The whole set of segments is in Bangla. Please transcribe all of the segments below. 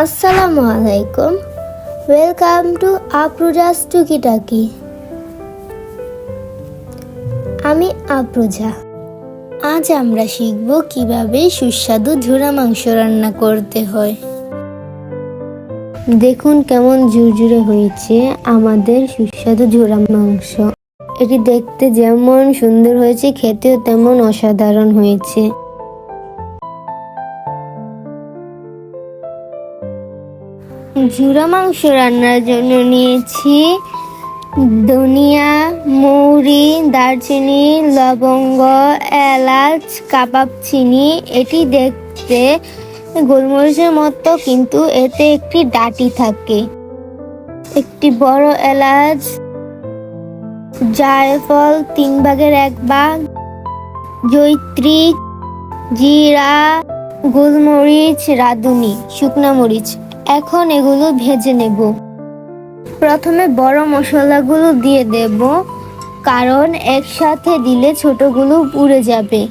আসসালামু আলাইকুম। ওয়েলকাম টু আফরোজাস টুকিটাকি। আমি আফরোজা। আজ আমরা শিখব কিভাবে সুস্বাদু ঝুরা মাংস রান্না করতে হয়। দেখুন কেমন ঝুরঝুরে হয়েছে আমাদের সুস্বাদু ঝুরা মাংস। এটি দেখতে যেমন সুন্দর হয়েছে, খেতেও তেমন অসাধারণ হয়েছে। ঝুরা মাংস রান্নার জন্য নিয়েছি ধনিয়া, মৌরি, দারচিনি, লবঙ্গ, এলাচ, কাবাব চিনি। এটি দেখতে গোলমরিচের মতো, কিন্তু এতে একটি ডাঁটি থাকে। একটি বড় এলাচ, জায়ফল 1/3 জয়িত্রী, জিরা, গোলমরিচ, রাঁধুনি, শুকনা মরিচ। এখন এগুলো ভেজে নেব। প্রথমে বড় মশলাগুলো দিয়ে দেব, কারণ একসাথে দিলে ছোটগুলো পুড়ে যাবে।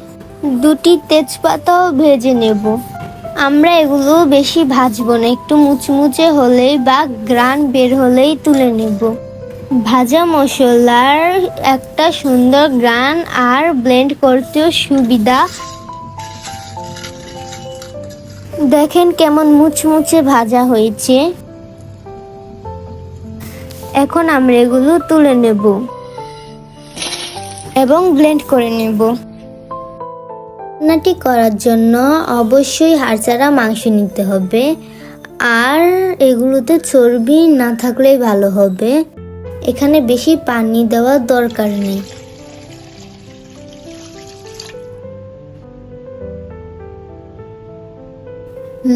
2টি তেজপাতাও ভেজে নেব। আমরা এগুলো বেশি ভাজবো না, একটু মুচমুচে হলেই বা গ্রান বের হলেই তুলে নেব। ভাজা মশলার একটা সুন্দর গ্রান আর ব্লেন্ড করতেও সুবিধা। দেখেন কেমন মুচমুচে ভাজা হয়েছে। এখন আমরা এগুলো তুলে নেব এবং ব্লেন্ড করে নেব। রান্নাটি করার জন্য অবশ্যই হাড়ছাড়া মাংস নিতে হবে, আর এগুলোতে চর্বি না থাকলেই ভালো হবে। এখানে বেশি পানি দেওয়ার দরকার নেই।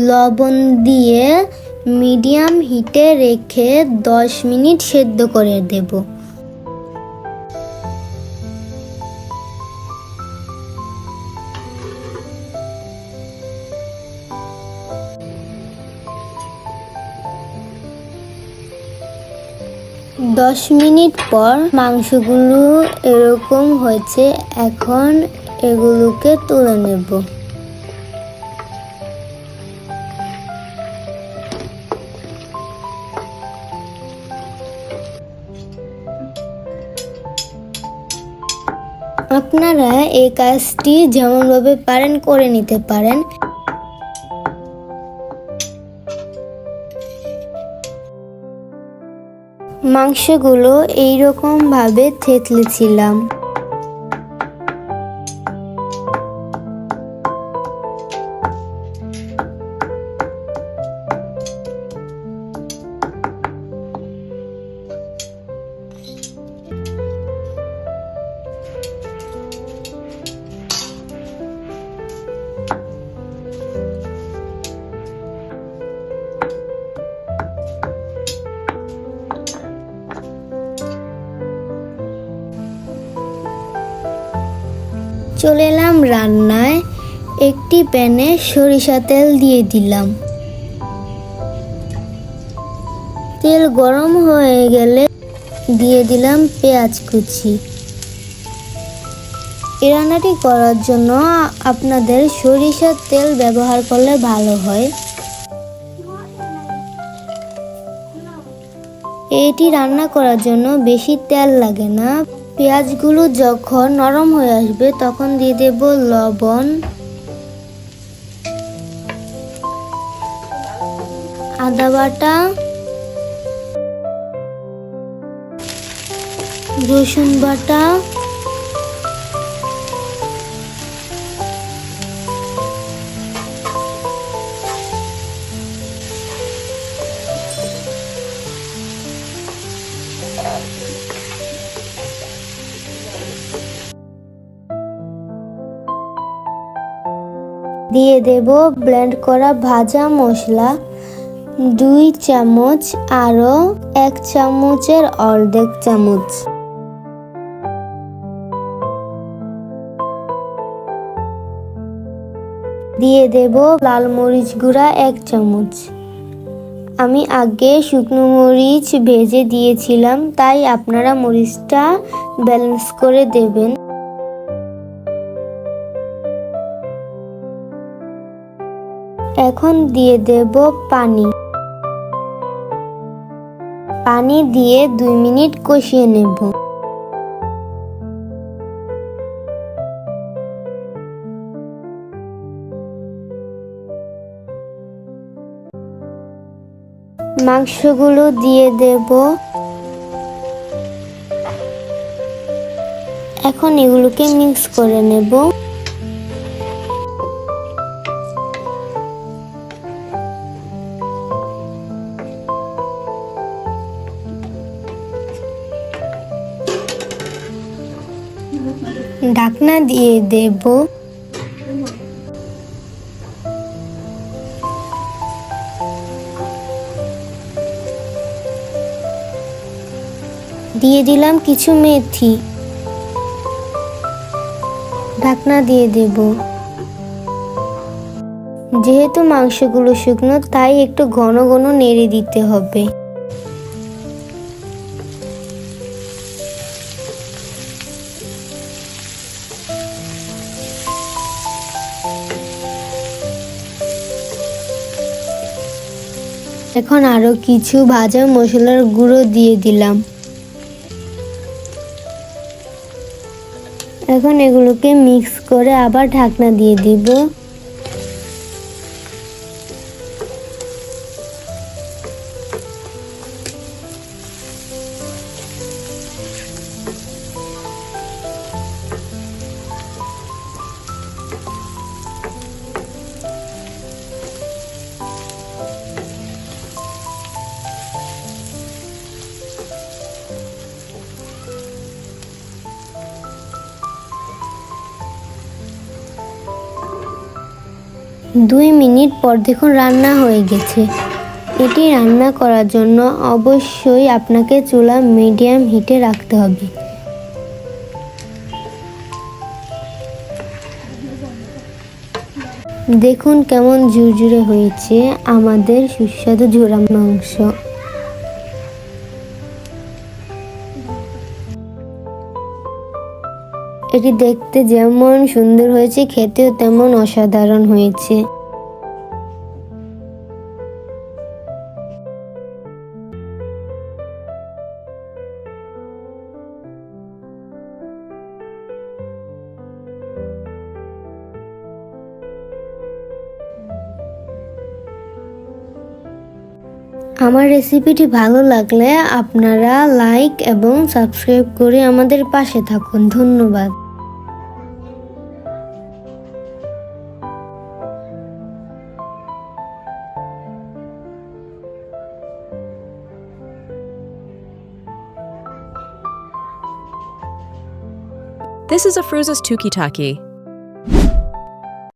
লবণ দিয়ে মিডিয়াম হিটে রেখে 10 মিনিট সেদ্ধ করে দেব। দশ মিনিট পর মাংসগুলো এরকম হয়েছে। এখন এগুলোকে তুলে নেব। আপনারা এই কাজটি যেমনভাবে পারেন করে নিতে পারেন। মাংসগুলো এইরকম ভাবে থেতলেছিলাম। চলে এলাম রান্নায়। একটি প্যানে সরিষা তেল দিয়ে দিলাম। তেল গরম হয়ে গেলে দিয়ে দিলাম পেঁয়াজ কুচি। এই রান্নাটি করার জন্য আপনাদের সরিষার তেল ব্যবহার করলে ভালো হয়। এটি রান্না করার জন্য বেশি তেল লাগে না। পেঁয়াজগুলো যখন নরম হয়ে আসবে তখন দিয়ে দেব লবণ, আদা বাটা, রসুন বাটা, দিয়ে দেব ব্লেন্ড করা ভাজা মশলা 2 চামচ, আরো 1 চামচের অর্ধেক চামচ। দিয়ে দেব লাল মরিচ গুঁড়া 1 চামচ। আমি আগে শুকনো মরিচ ভেজে দিয়েছিলাম, তাই আপনারা মরিচটা ব্যালেন্স করে দেবেন। এখন দিয়ে দেব পানি। পানি দিয়ে 2 মিনিট কষিয়ে নেব। মাংসগুলো দিয়ে দেব। এখন এগুলোকে মিক্স করে নেব। ঢাকনা দিয়ে দেব। দিয়ে দিলাম কিছু মেথি। ঢাকনা দিয়ে দেব। যেহেতু মাংসগুলো শুকনো তাই একটু ঘন ঘন নেড়ে দিতে হবে। এখন আরো কিছু ভাজা মশলার গুঁড়ো দিয়ে দিলাম। এখন এগুলোকে মিক্স করে আবার ঢাকনা দিয়ে দিব। দুই মিনিট পর দেখুন রান্না হয়ে গেছে। এটি রান্না করার জন্য অবশ্যই আপনাকে চুলা মিডিয়াম হিটে রাখতে হবে। দেখুন কেমন ঝুরঝুরে হয়েছে আমাদের সুস্বাদু ঝোড়া মাংস। এটি দেখতে যেমন সুন্দর হয়েছে খেতেও তেমন অসাধারণ হয়েছে। আমার রেসিপিটি ভালো লাগলে আপনারা লাইক এবং সাবস্ক্রাইব করে আমাদের পাশে থাকুন। ধন্যবাদ। This is Afruza's Tukitaki.